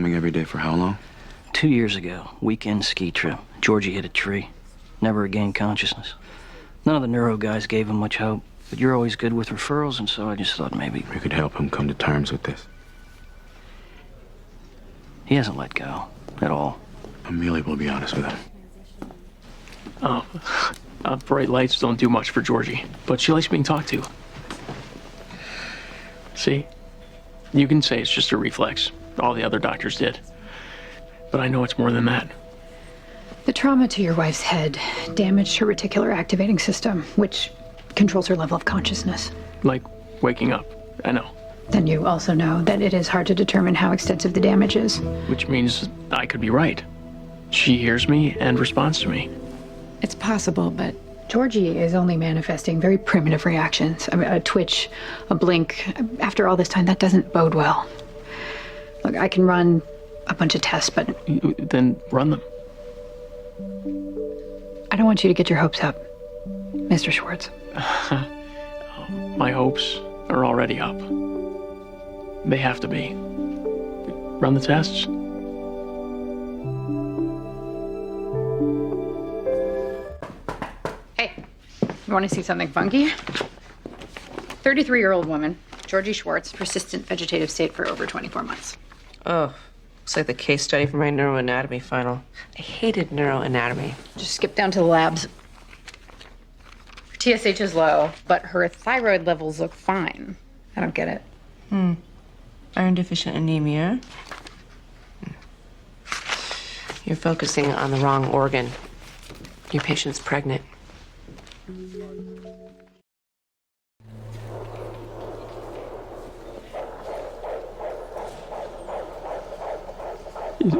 coming every day for how long? 2 years ago, weekend ski trip. Georgie hit a tree. Never regained consciousness. None of the neuro guys gave him much hope, but you're always good with referrals, and so I just thought maybe... We could help him come to terms with this. He hasn't let go at all. Amelia will be honest with him. Bright lights don't do much for Georgie, but she likes being talked to. See? You can say it's just a reflex. All the other doctors did. But I know it's more than that. The trauma to your wife's head damaged her reticular activating system, which controls her level of consciousness. Like waking up. I know. Then you also know that it is hard to determine how extensive the damage is. Which means I could be right. She hears me and responds to me. It's possible, but Georgie is only manifesting very primitive reactions. I mean, a twitch, a blink. After all this time, that doesn't bode well. Look, I can run a bunch of tests, but... Then run them. I don't want you to get your hopes up, Mr. Schwartz. My hopes are already up. They have to be. Run the tests. Hey, you want to see something funky? 33-year-old woman, Georgie Schwartz, persistent vegetative state for over 24 months. Oh, looks like the case study for my neuroanatomy final. I hated neuroanatomy. Just skip down to the labs. Her TSH is low, but her thyroid levels look fine. I don't get it. Iron deficient anemia. You're focusing on the wrong organ. Your patient's pregnant.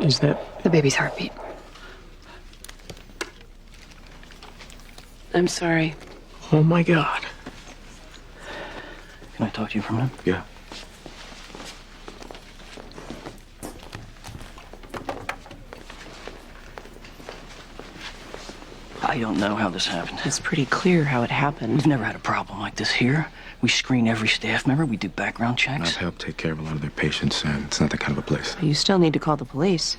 Is that... The baby's heartbeat. I'm sorry. Oh my God. Can I talk to you for a minute? Yeah. I don't know how this happened. It's pretty clear how it happened. We've never had a problem like this here. We screen every staff member. We do background checks. I've helped take care of a lot of their patients, and it's not that kind of a place. You still need to call the police.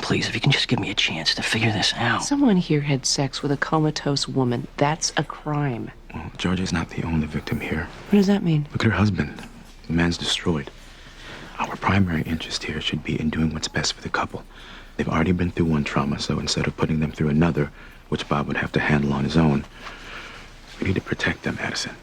Please, if you can just give me a chance to figure this out. Someone here had sex with a comatose woman. That's a crime. Well, Georgia's not the only victim here. What does that mean? Look at her husband. The man's destroyed. Our primary interest here should be in doing what's best for the couple. They've already been through one trauma, so instead of putting them through another, which Bob would have to handle on his own, we need to protect them, Addison.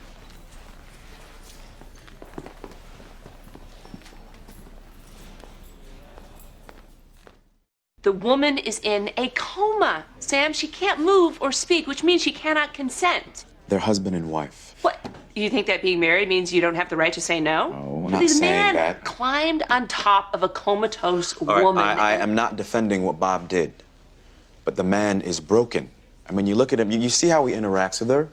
The woman is in a coma. Sam, she can't move or speak, which means she cannot consent. They're husband and wife. What? You think that being married means you don't have the right to say no? No, I'm But not this saying man that. climbed on top of a comatose All right, woman. I am not defending what Bob did, but the man is broken. I mean, you look at him, you see how he interacts with her?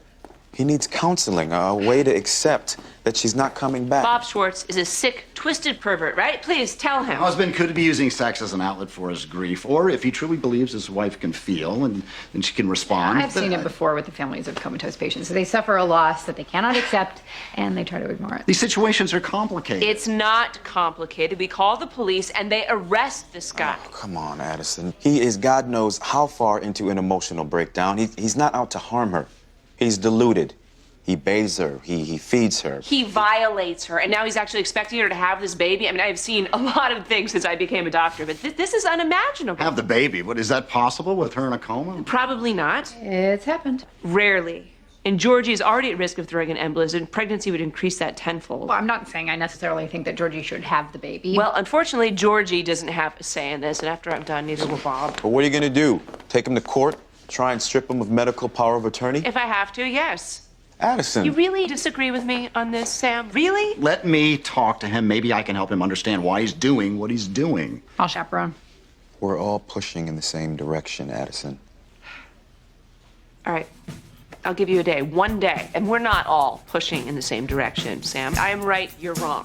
He needs counseling, a way to accept that she's not coming back. Bob Schwartz is a sick, twisted pervert, right? Please tell him. Husband could be using sex as an outlet for his grief, or if he truly believes his wife can feel and she can respond. I've seen it before with the families of comatose patients. They suffer a loss that they cannot accept, and they try to ignore it. These situations are complicated. It's not complicated. We call the police and they arrest this guy. Oh, come on, Addison. He is God knows how far into an emotional breakdown. He's not out to harm her. He's deluded. He bathes her. He feeds her. He violates her, and now he's actually expecting her to have this baby. I mean, I've seen a lot of things since I became a doctor, but this is unimaginable. Have the baby. What, is that possible with her in a coma? Probably not. It's happened. Rarely. And Georgie is already at risk of throwing an embolus, and pregnancy would increase that tenfold. Well, I'm not saying I necessarily think that Georgie should have the baby. Well, unfortunately, Georgie doesn't have a say in this, and after I'm done, neither will Bob. But what are you going to do? Take him to court? Try and strip him of medical power of attorney? If I have to, yes. Addison. You really disagree with me on this, Sam? Really? Let me talk to him. Maybe I can help him understand why he's doing what he's doing. I'll chaperone. We're all pushing in the same direction, Addison. All right. I'll give you a day, one day, and we're not all pushing in the same direction, Sam. I am right, you're wrong.